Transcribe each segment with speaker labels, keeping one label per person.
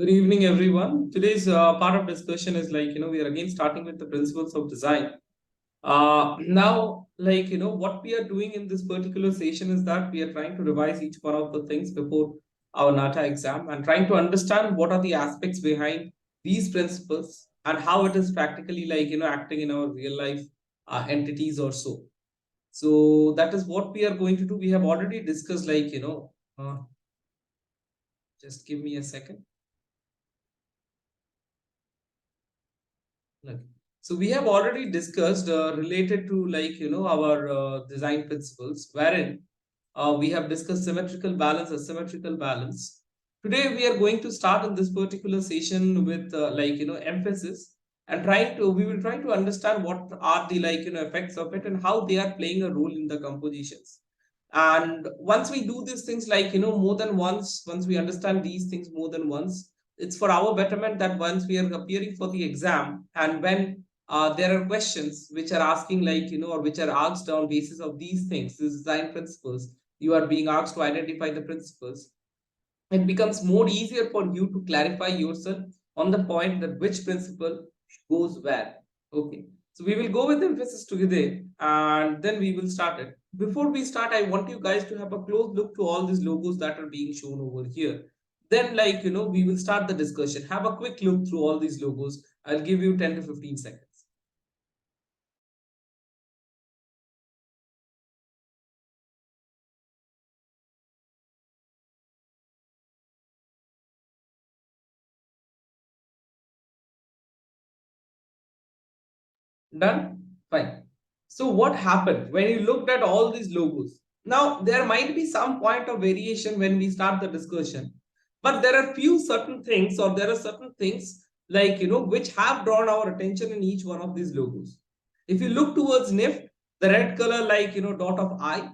Speaker 1: Good evening, everyone. Today's part of discussion is we are again starting with the principles of design. What we are doing in this particular session is that we are trying to revise each one of the things before our NATA exam and trying to understand what are the aspects behind these principles and how it is practically acting in our real life entities or so. So that is what we are going to do. We have already discussed just give me a second. Okay. So we have already discussed related to our design principles, wherein we have discussed symmetrical balance, asymmetrical balance. Today we are going to start in this particular session with emphasis and we will try to understand what are the effects of it and how they are playing a role in the compositions. And once we do these things more than once we understand these things more than once, it's for our betterment that once we are appearing for the exam and when there are questions which are asking or which are asked on basis of these things, these design principles, you are being asked to identify the principles. It becomes more easier for you to clarify yourself on the point that which principle goes where. Okay. So we will go with emphasis together and then we will start it. Before we start, I want you guys to have a close look to all these logos that are being shown over here. Then we will start the discussion. Have a quick look through all these logos. I'll give you 10 to 15 seconds. Done? Fine. So what happened when you looked at all these logos? Now, there might be some point of variation when we start the discussion, but there are few certain things or there are certain things which have drawn our attention in each one of these logos. If you look towards NIFT, the red color dot of I.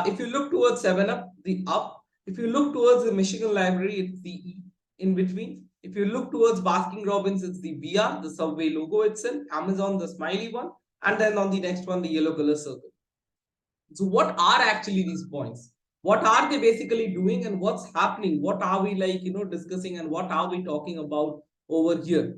Speaker 1: If you look towards 7-Up, the up. If you look towards the Michigan Library, it's the E in between. If you look towards Baskin Robbins, it's the BR, the Subway logo itself, Amazon, the smiley one, and then on the next one, the yellow color circle. So what are actually these points? What are they basically doing and what's happening? What are we discussing and what are we talking about over here?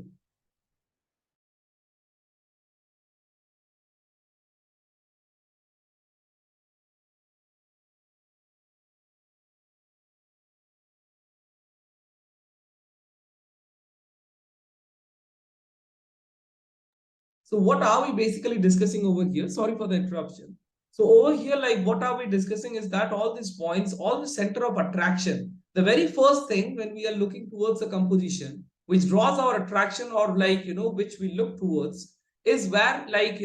Speaker 1: So what are we basically discussing over here? Sorry for the interruption. So over here, what are we discussing is that all these points, all the center of attraction, the very first thing when we are looking towards a composition, which draws our attraction or which we look towards is where I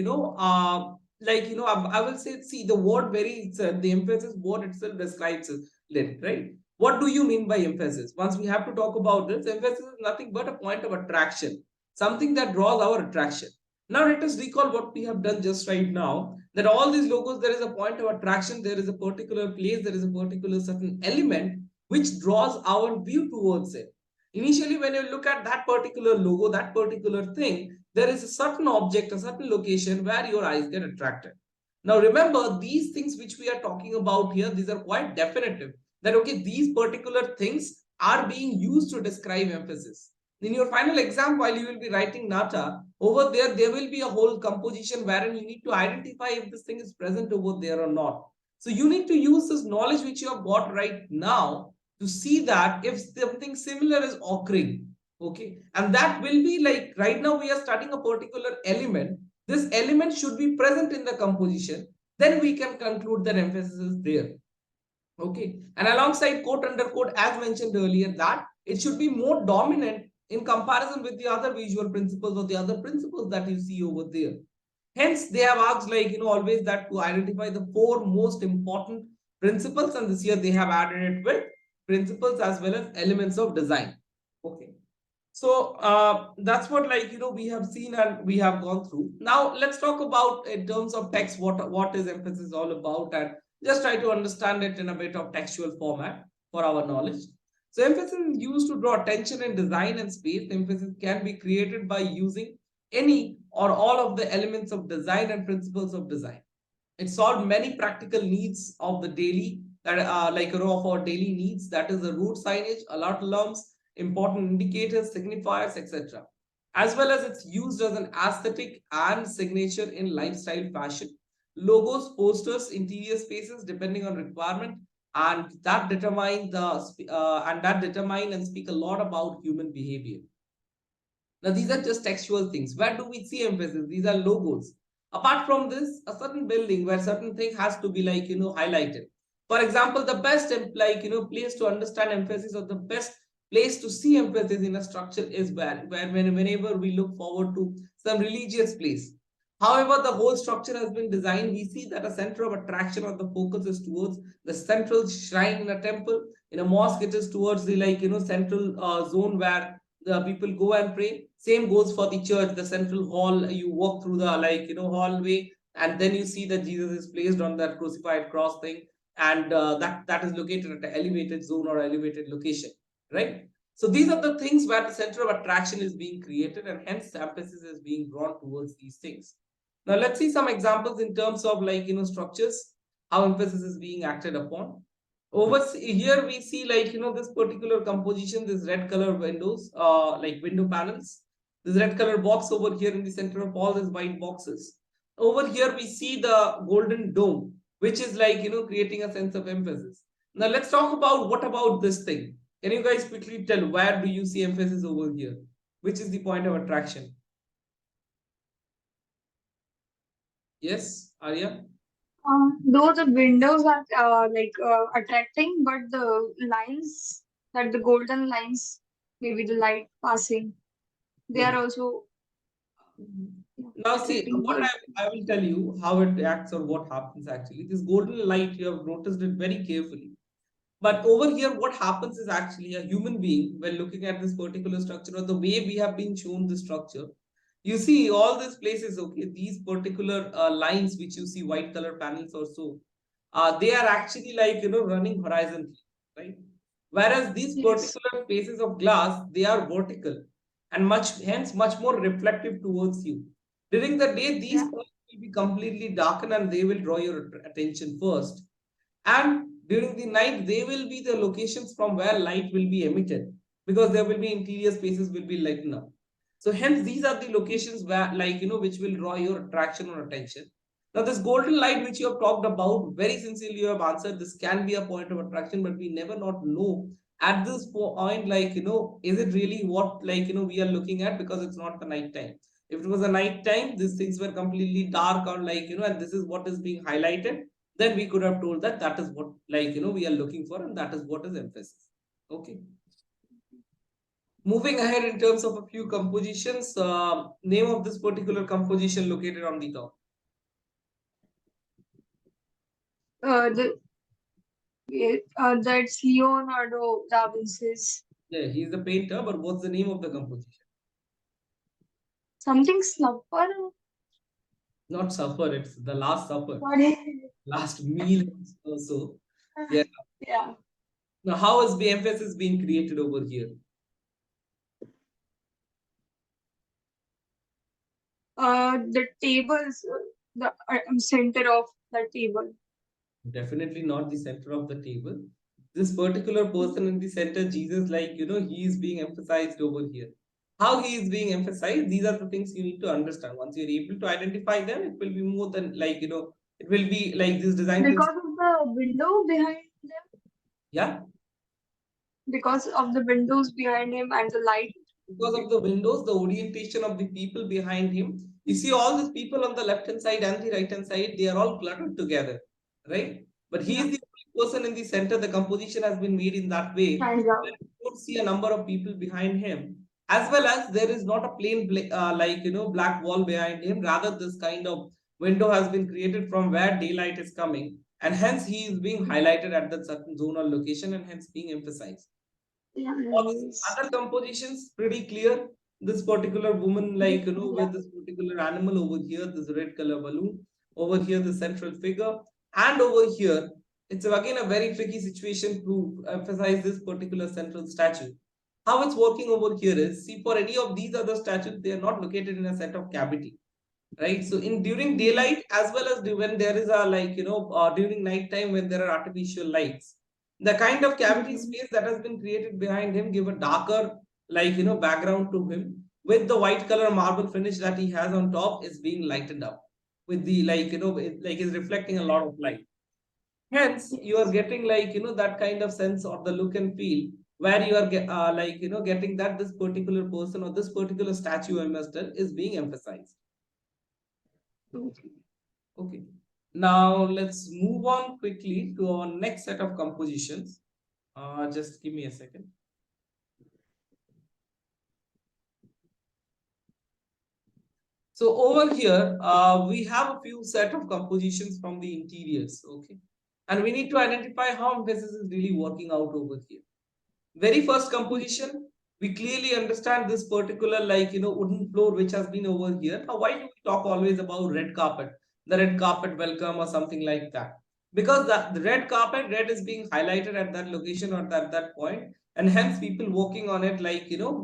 Speaker 1: will say, see the word very, the emphasis word itself describes it, right? What do you mean by emphasis? Once we have to talk about this, emphasis is nothing but a point of attraction, something that draws our attraction. Now let us recall what we have done just right now, that all these logos, there is a point of attraction, there is a particular place, there is a particular certain element which draws our view towards it. Initially, when you look at that particular logo, that particular thing, there is a certain object, a certain location where your eyes get attracted. Now remember, these things which we are talking about here, these are quite definitive. That okay, these particular things are being used to describe emphasis. In your final exam, while you will be writing NATA, over there will be a whole composition wherein you need to identify if this thing is present over there or not. So you need to use this knowledge which you have got right now to see that if something similar is occurring. Okay. And that will be like right now we are studying a particular element. This element should be present in the composition. Then we can conclude that emphasis is there. Okay. And alongside quote under quote, as mentioned earlier, that it should be more dominant in comparison with the other visual principles or the other principles that you see over there. Hence, they have asked always that to identify the 4 most important principles, and this year they have added it with principles as well as elements of design. Okay. So that's what we have seen and we have gone through. Now let's talk about in terms of text what is emphasis all about and just try to understand it in a bit of textual format for our knowledge. So emphasis is used to draw attention in design and space. Emphasis can be created by using any or all of the elements of design and principles of design. It solved many practical needs of the daily that of our daily needs, that is the route signage, alert alarms, important indicators, signifiers, etc. As well as it's used as an aesthetic and signature in lifestyle fashion. Logos, posters, interior spaces, depending on requirement, and that determine and speak a lot about human behavior. Now, these are just textual things. Where do we see emphasis? These are logos. Apart from this, a certain building where certain thing has to be highlighted. For example, the best place to understand emphasis, or the best place to see emphasis in a structure is whenever we look forward to some religious place. However, the whole structure has been designed. We see that a center of attraction or the focus is towards the central shrine in a temple. In a mosque, it is towards the central zone where the people go and pray. Same goes for the church, the central hall. You walk through the hallway, and then you see that Jesus is placed on that crucified cross thing, and that is located at an elevated zone or elevated location, right? So these are the things where the center of attraction is being created, and hence the emphasis is being drawn towards these things. Now let's see some examples in terms of structures, how emphasis is being acted upon. Over here we see this particular composition, this red color windows, like window panels, this red color box over here in the center of all these white boxes. Over here we see the golden dome, which is creating a sense of emphasis. Now let's talk about what about this thing. Can you guys quickly tell where do you see emphasis over here? Which is the point of attraction? Yes, Arya?
Speaker 2: Though the windows are attracting, but the lines, that the golden lines, maybe the light passing, they are
Speaker 1: Okay.
Speaker 2: also
Speaker 1: Now, see,
Speaker 2: attracting
Speaker 1: what
Speaker 2: good.
Speaker 1: I will tell you how it acts or what happens actually. This golden light, you have noticed it very carefully. But over here, what happens is actually a human being, when looking at this particular structure or the way we have been shown the structure, you see all these places, okay, these particular lines which you see white color panels or so, they are actually running horizontally, right? Whereas these
Speaker 2: Yes.
Speaker 1: particular spaces of glass, they are vertical and hence much more reflective towards you. During the day, these
Speaker 2: Yeah.
Speaker 1: points will be completely darkened and they will draw your attention first. And during the night, they will be the locations from where light will be emitted, because there will be interior spaces will be lightened up. So hence these are the locations where which will draw your attraction or attention. Now this golden light which you have talked about, very sincerely you have answered, this can be a point of attraction, but we never not know at this point is it really what we are looking at, because it's not the night time. If it was a night time, these things were completely dark or and this is what is being highlighted, then we could have told that that is what we are looking for, and that is what is emphasis. Okay, moving ahead in terms of a few compositions, name of this particular composition located on the top.
Speaker 2: The That's Leonardo da Vinci's
Speaker 1: Yeah, he is the painter, but what's the name of the composition?
Speaker 2: something slumber.
Speaker 1: Not supper, it's the last supper,
Speaker 2: Sorry.
Speaker 1: last meal also. Yeah.
Speaker 2: Yeah.
Speaker 1: Now how is the emphasis being created over here?
Speaker 2: The tables, the center of the table.
Speaker 1: Definitely not the center of the table. This particular person in the center, Jesus, he is being emphasized over here. How he is being emphasized, these are the things you need to understand. Once you're able to identify them, it will be more than it will be like this design
Speaker 2: Because
Speaker 1: principle.
Speaker 2: of the window behind them,
Speaker 1: Yeah.
Speaker 2: because of the windows behind him and the light.
Speaker 1: Because of the windows, the orientation of the people behind him. You see all these people on the left hand side and the right hand side, they are all cluttered together, right? But he
Speaker 2: Yeah.
Speaker 1: is the only person in the center. The composition has been made in that way
Speaker 2: Stands
Speaker 1: that
Speaker 2: out.
Speaker 1: you don't see a number of people behind him, as well as there is not a plain black wall behind him. Rather, this kind of window has been created from where daylight is coming, and hence he is being highlighted at that certain zonal location and hence being emphasized.
Speaker 2: Yeah.
Speaker 1: All these
Speaker 2: Yes.
Speaker 1: other compositions pretty clear. This particular woman,
Speaker 2: Yeah.
Speaker 1: with this particular animal over here, this red color balloon, over here, the central figure, and over here, it's again a very tricky situation to emphasize this particular central statue. How it's working over here is, see, for any of these other statues, they are not located in a set of cavity, right? So in during daylight as well as when there is a during night time when there are artificial lights, The kind of cavity space that has been created behind him give a darker, background to him, with the white color marble finish that he has on top is being lightened up with the, is reflecting a lot of light. Hence, you are getting, that kind of sense or the look and feel where you are getting that this particular person or this particular statue I must tell is being emphasized. Okay. Now let's move on quickly to our next set of compositions. Just give me a second. So over here, we have a few set of compositions from the interiors. Okay. And we need to identify how emphasis is really working out over here. Very first composition, we clearly understand this particular wooden floor which has been over here. Now, why do we talk always about red carpet, the red carpet welcome or something like that? Because the red carpet, red is being highlighted at that location or at that point, and hence people walking on it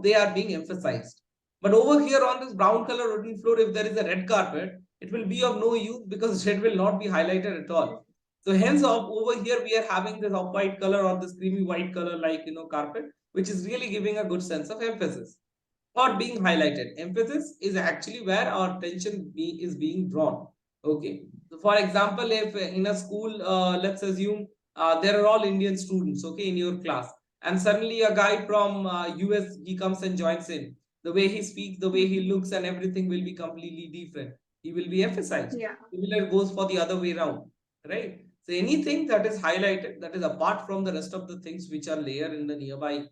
Speaker 1: they are being emphasized. But over here on this brown color wooden floor, if there is a red carpet, it will be of no use because red will not be highlighted at all. So hence over here we are having this off-white color or this creamy white color carpet, which is really giving a good sense of emphasis or being highlighted. Emphasis is actually where our attention is being drawn. Okay. So for example, if in a school, let's assume there are all Indian students, okay, in your class, and suddenly a guy from US, he comes and joins in. The way he speaks, the way he looks and everything will be completely different. He will be emphasized.
Speaker 2: Yeah.
Speaker 1: Similar goes for the other way around, right? So anything that is highlighted, that is apart from the rest of the things which are layer in the nearby,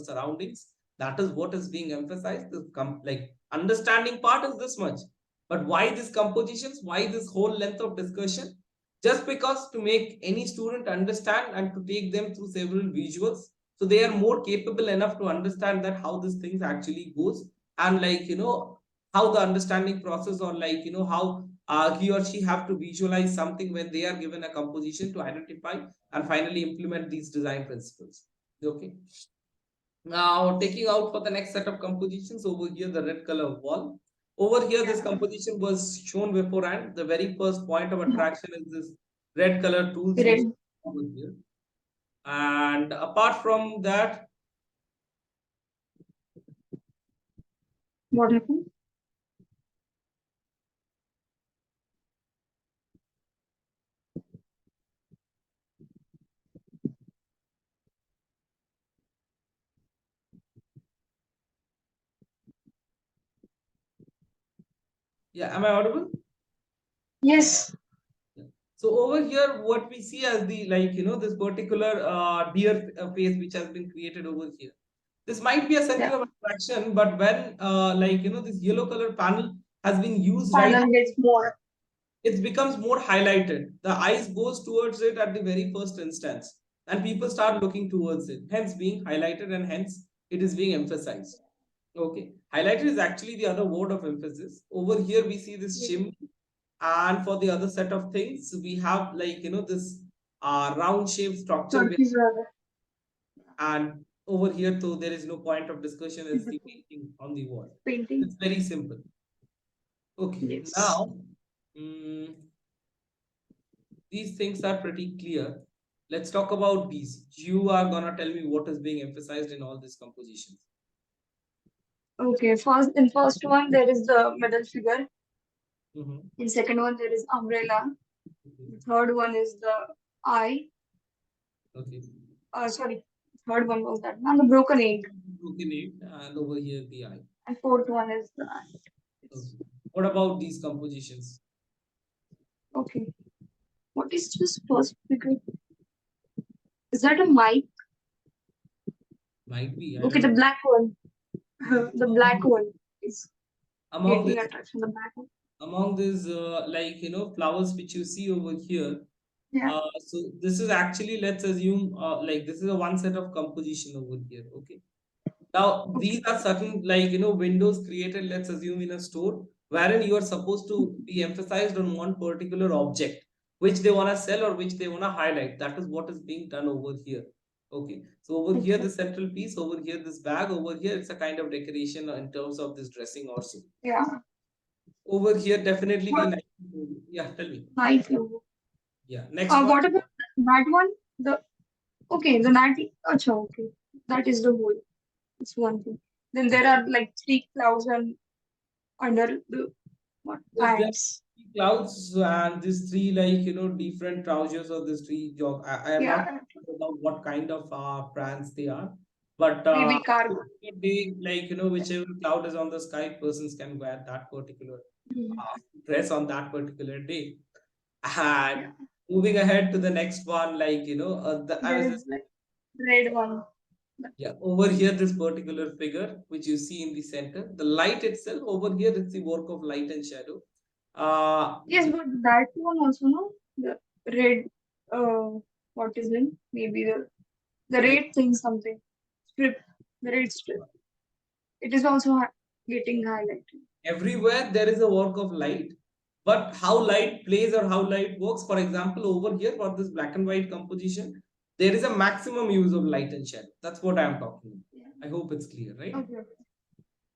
Speaker 1: surroundings, that is what is being emphasized. The understanding part is this much. But why these compositions? Why this whole length of discussion? Just because to make any student understand and to take them through several visuals, so they are more capable enough to understand that how this things actually goes, and how the understanding process, or how he or she have to visualize something when they are given a composition to identify and finally implement these design principles. Okay. Now taking out for the next set of compositions, over here the red color wall. Over here this composition was shown beforehand. The very first point of attraction is this red color tools which over here. And apart from that,
Speaker 2: what happened?
Speaker 1: yeah, am I audible?
Speaker 2: Yes.
Speaker 1: So over here, what we see as the this particular deer face which has been created over here. This might be a center of attraction, but when this yellow color panel has been used right,
Speaker 2: Panel gets more.
Speaker 1: it becomes more highlighted. The eyes goes towards it at the very first instance, and people start looking towards it. Hence, being highlighted, and hence it is being emphasized. Okay, highlighted is actually the other word of emphasis. Over here, we see this chimney, and for the other set of things, we have this round shaped structure, and over here, though there is no point of discussion, is the painting on the wall.
Speaker 2: Painting.
Speaker 1: It's very simple. Okay,
Speaker 2: Yes.
Speaker 1: now. These things are pretty clear. Let's talk about these. You are gonna tell me what is being emphasized in all these compositions.
Speaker 2: Okay, first one there is the middle figure. In second one there is umbrella. The third one is the eye.
Speaker 1: Okay.
Speaker 2: Sorry, third one was that one, the broken egg.
Speaker 1: Broken egg, and over here the eye.
Speaker 2: And fourth one is the eye.
Speaker 1: Okay. What about these compositions?
Speaker 2: Okay. What is this first figure? Is that a mic?
Speaker 1: Might be.
Speaker 2: Okay, the black one. The black one is
Speaker 1: among
Speaker 2: getting
Speaker 1: this,
Speaker 2: attraction. The black one.
Speaker 1: Among these flowers which you see over here.
Speaker 2: Yeah.
Speaker 1: So this is actually, let's assume this is a one set of composition over here. Okay. Now, these are certain windows created, let's assume, in a store, wherein you are supposed to be emphasized on one particular object, which they want to sell or which they want to highlight. That is what is being done over here. Okay. So over here, the central piece, over here, this bag, over here, it's a kind of decoration in terms of this dressing also.
Speaker 2: Yeah.
Speaker 1: Over here, definitely the night. Yeah, tell me.
Speaker 2: Night logo.
Speaker 1: Yeah. Next one.
Speaker 2: What about that one? The Okay, the 90. Acha, okay. That is the whole. It's one thing. Then there are like 3 clouds and under the what
Speaker 1: Yes, there are
Speaker 2: pants.
Speaker 1: three clouds and these three, like, different trousers or these three jog. I am not
Speaker 2: Yeah,
Speaker 1: sure about what kind of brands they are, but
Speaker 2: maybe cargo.
Speaker 1: they, like, whichever cloud is on the sky, persons can wear that particular
Speaker 2: Mhm.
Speaker 1: dress on that particular day.
Speaker 2: Yeah,
Speaker 1: And moving ahead to the next one, like, I
Speaker 2: there
Speaker 1: was
Speaker 2: is
Speaker 1: just,
Speaker 2: like red one.
Speaker 1: yeah, over here, this particular figure, which you see in the center, the light itself, over here, it's the work of light and shadow.
Speaker 2: Yes, but that one also, no? The red, what is it? Maybe the
Speaker 1: Like
Speaker 2: red thing something. Strip. The red strip. It is also getting highlighted.
Speaker 1: everywhere there is a work of light, but how light plays or how light works, for example, over here for this black and white composition, there is a maximum use of light and shadow. That's what I am talking about.
Speaker 2: Yeah.
Speaker 1: I hope it's clear, right?
Speaker 2: Okay.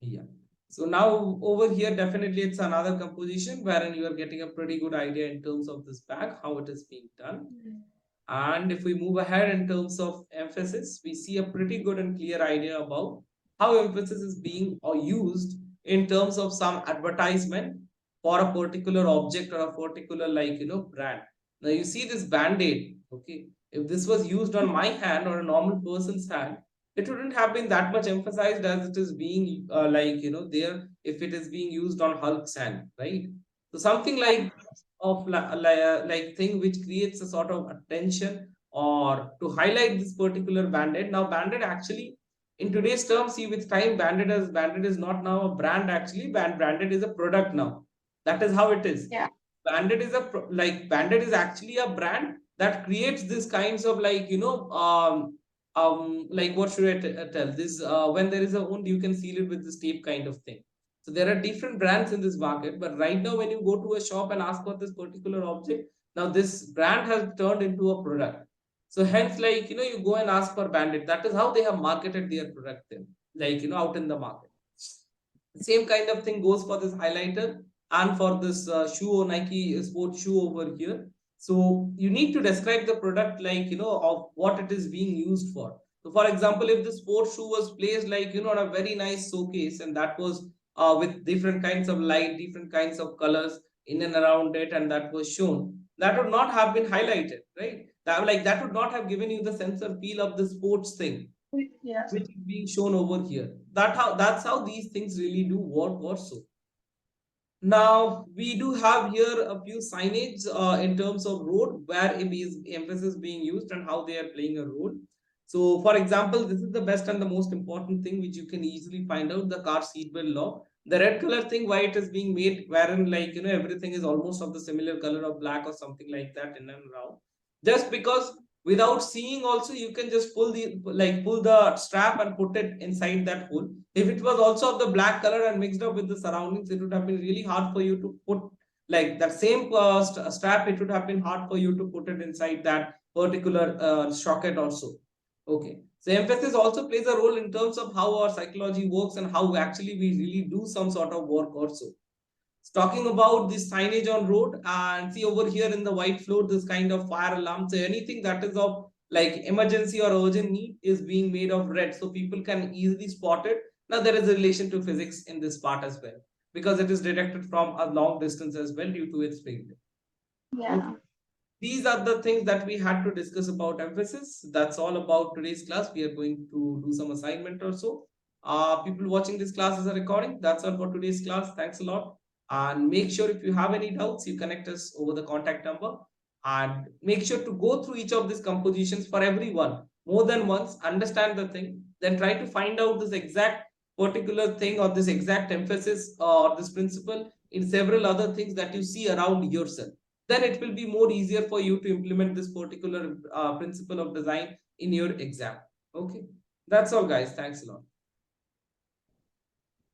Speaker 1: Yeah. So now over here, definitely it's another composition wherein you are getting a pretty good idea in terms of this bag, how it is being done.
Speaker 2: Mhm.
Speaker 1: And if we move ahead in terms of emphasis, we see a pretty good and clear idea about how emphasis is being or used in terms of some advertisement for a particular object or a particular, like, brand. Now you see this band-aid, okay? If this was used on my hand or a normal person's hand, it wouldn't have been that much emphasized as it is being like, there if it is being used on Hulk's hand, right? So something
Speaker 2: Yeah.
Speaker 1: like of like thing which creates a sort of attention or to highlight this particular bandit. Now bandit actually in today's terms, see with time, bandit is not now a brand actually, bandit is a product now. That is how it is.
Speaker 2: Yeah.
Speaker 1: Bandit is like bandit is actually a brand that creates this kinds of, like, like what should I tell this, when there is a wound you can seal it with this tape kind of thing. So there are different brands in this market, but right now when you go to a shop and ask for this particular object, now this brand has turned into a product. So hence, like, you go and ask for bandit. That is how they have marketed their product then, like, out in the market. Same kind of thing goes for this highlighter and for this shoe or Nike sports shoe over here. So you need to describe the product, like, of what it is being used for. So for example, if the sports shoe was placed, like, on a very nice showcase and that was with different kinds of light, different kinds of colors in and around it, and that was shown, that would not have been highlighted, right? That would not have given you the sense or feel of the sports thing
Speaker 2: Yeah.
Speaker 1: which is being shown over here. That's how these things really do work also. Now we do have here a few signage in terms of road where it is emphasis being used and how they are playing a role. So for example, this is the best and the most important thing which you can easily find out, the car seatbelt law. The red color thing, why it is being made, wherein, like, everything is almost of the similar color of black or something like that in and around. Just because without seeing also you can just pull the strap and put it inside that hole. If it was also of the black color and mixed up with the surroundings, it would have been really hard for you to put, like, that same strap. It would have been hard for you to put it inside that particular socket also. Okay, so emphasis also plays a role in terms of how our psychology works and how actually we really do some sort of work also. It's talking about this signage on road, and see over here in the white floor, this kind of fire alarm. So anything that is of, like, emergency or urgent need is being made of red, so people can easily spot it. Now there is a relation to physics in this part as well, because it is detected from a long distance as well due to its speed. Okay,
Speaker 2: Yeah.
Speaker 1: these are the things that we had to discuss about emphasis. That's all about today's class. We are going to do some assignment or so. People watching this class as a recording, that's all for today's class. Thanks a lot. And make sure if you have any doubts, you connect us over the contact number. And make sure to go through each of these compositions for everyone more than once, understand the thing, then try to find out this exact particular thing or this exact emphasis or this principle in several other things that you see around yourself. Then it will be more easier for you to implement this particular principle of design in your exam. Okay, that's all, guys. Thanks a lot.